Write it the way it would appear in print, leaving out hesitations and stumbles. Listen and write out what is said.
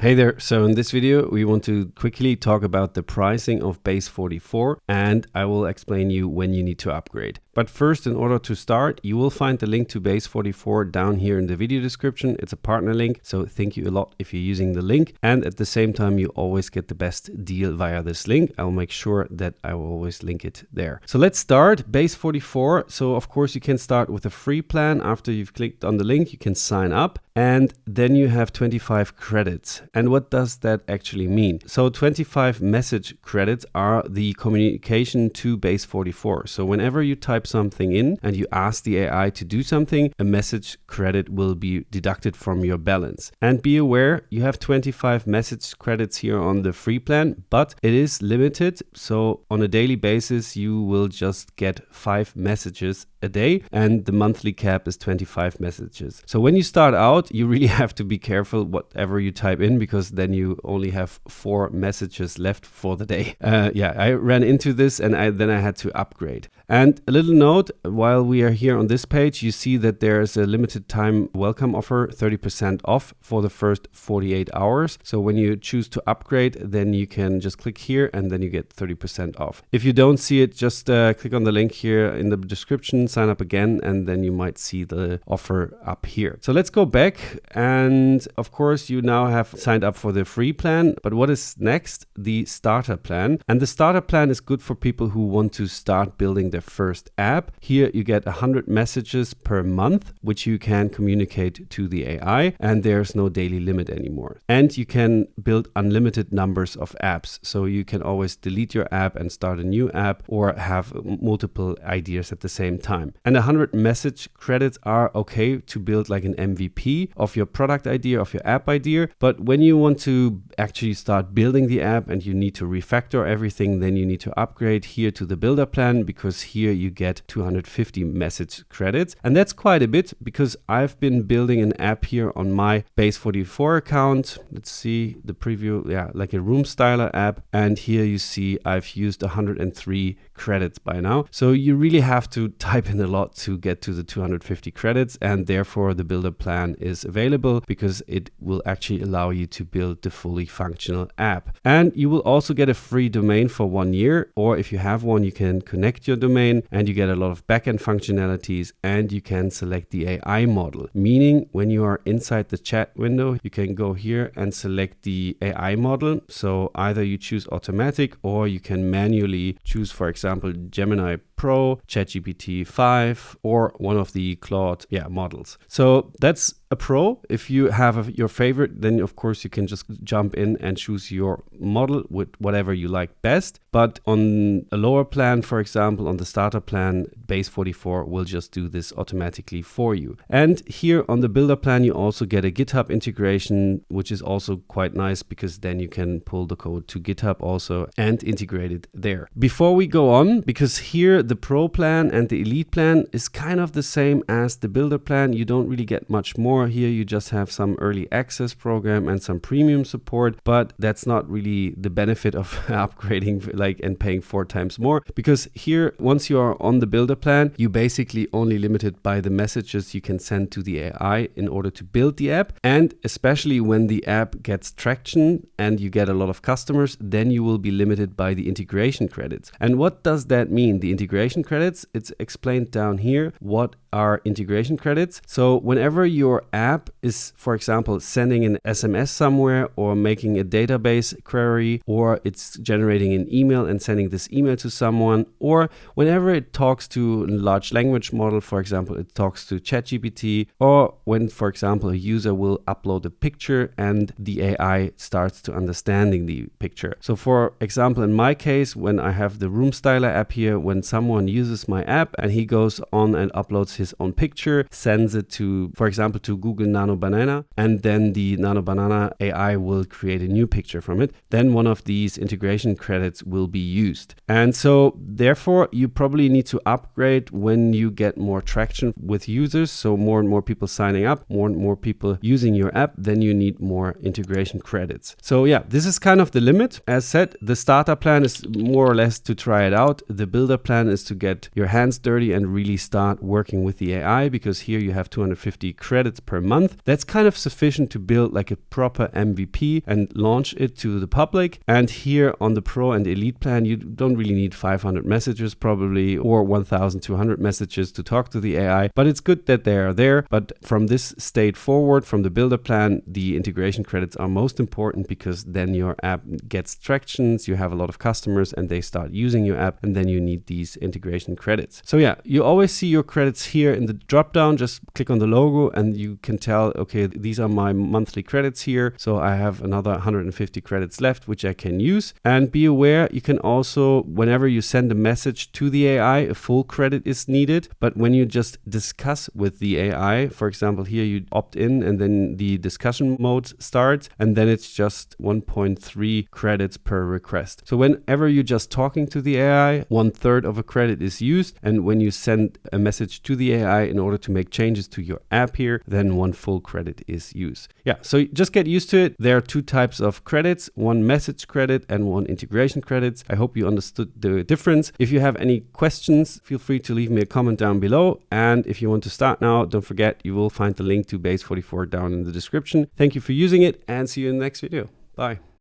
Hey there, so in this video we want to quickly talk about the pricing of Base44 and I will explain you when you need to upgrade. But first, in order to start, you will find the link to Base44 down here in the video description. It's a partner link, so thank you a lot if you're using the link. And at the same time, you always get the best deal via this link. I'll make sure that I will always link it there. So let's start Base44. So of course you can start with a free plan. After you've clicked on the link, you can sign up and then you have 25 credits. And what does that actually mean? So 25 message credits are the communication to Base44. So whenever you type something in and you ask the AI to do something, a message credit will be deducted from your balance. And be aware, you have 25 message credits here on the free plan, but it is limited. So on a daily basis, you will just get 5 messages a day and the monthly cap is 25 messages. So when you start out, you really have to be careful whatever you type in, because then you only have 4 messages left for the day. I ran into this and then I had to upgrade. And a little note, while we are here on this page, you see that there's a limited time welcome offer, 30% off for the first 48 hours. So when you choose to upgrade, then you can just click here and then you get 30% off. If you don't see it, just click on the link here in the description, sign up again, and then you might see the offer up here. So let's go back. And of course, you now have signed up for the free plan. But what is next? The starter plan. And the starter plan is good for people who want to start building their first app. Here you get 100 messages per month, which you can communicate to the AI, and there's no daily limit anymore. And you can build unlimited numbers of apps. So you can always delete your app and start a new app or have multiple ideas at the same time. And 100 message credits are okay to build like an MVP of your product idea, of your app idea. But when you want to actually start building the app and you need to refactor everything, then you need to upgrade here to the builder plan, because here you get 250 message credits. And that's quite a bit, because I've been building an app here on my Base44 account. Let's see the preview. Yeah, like a room styler app. And here you see I've used 103 credits by now. So you really have to type in a lot to get to the 250 credits. And therefore the builder plan is available, because it will actually allow you to build the fully functional app. And you will also get a free domain for 1 year. Or if you have one, you can connect your domain and you get a lot of backend functionalities, and you can select the AI model. Meaning when you are inside the chat window, you can go here and select the AI model. So either you choose automatic or you can manually choose, for example, Gemini Pro, ChatGPT 5, or one of the Claude models. So that's a pro. If you have your favorite, then of course you can just jump in and choose your model with whatever you like best. But on a lower plan, for example, on the starter plan, Base44 will just do this automatically for you. And here on the builder plan, you also get a GitHub integration, which is also quite nice, because then you can pull the code to GitHub also and integrate it there. Before we go on, because here the pro plan and the elite plan is kind of the same as the builder plan, you don't really get much more. Here you just have some early access program and some premium support, but that's not really the benefit of upgrading and paying 4 times more, because here once you are on the builder plan, you basically only limited by the messages you can send to the AI in order to build the app. And especially when the app gets traction and you get a lot of customers, then you will be limited by the integration credits. And what does that mean? The integration credits, it's explained down here. What are integration credits? So whenever your app is, for example, sending an SMS somewhere or making a database query, or it's generating an email and sending this email to someone, or whenever it talks to a large language model, for example, it talks to ChatGPT, or when, for example, a user will upload a picture and the AI starts to understanding the picture. So for example, in my case, when I have the room styler app here, when someone uses my app and he goes on and uploads his own picture, sends it to, for example, to Google Nano Banana, and then the Nano Banana AI will create a new picture from it, then one of these integration credits will be used. And so therefore you probably need to upgrade when you get more traction with users. So more and more people signing up, more and more people using your app, then you need more integration credits. So yeah, this is kind of the limit. As said, the starter plan is more or less to try it out. The builder plan is to get your hands dirty and really start working with the AI, because here you have 250 credits per month. That's kind of sufficient to build like a proper MVP and launch it to the public. And here on the Pro and Elite plan, you don't really need 500 messages probably, or 1,200 messages to talk to the AI, but it's good that they are there. But from this state forward, from the builder plan, the integration credits are most important, because then your app gets tractions, you have a lot of customers and they start using your app, and then you need these integration credits. So yeah, you always see your credits here in the drop down. Just click on the logo and you can tell, okay, these are my monthly credits here. So I have another 150 credits left, which I can use. And be aware, you can also, whenever you send a message to the AI, a full credit is needed. But when you just discuss with the AI, for example, here you opt in and then the discussion mode starts, and then it's just 1.3 credits per request. So whenever you're just talking to the AI, 1/3 of a credit is used. And when you send a message to the AI in order to make changes to your app here, then 1 full credit is used. Yeah, so just get used to it. There are 2 types of credits, 1 message credit and 1 integration credits. I hope you understood the difference. If you have any questions, feel free to leave me a comment down below. And if you want to start now, don't forget, you will find the link to Base44 down in the description. Thank you for using it, and see you in the next video. Bye.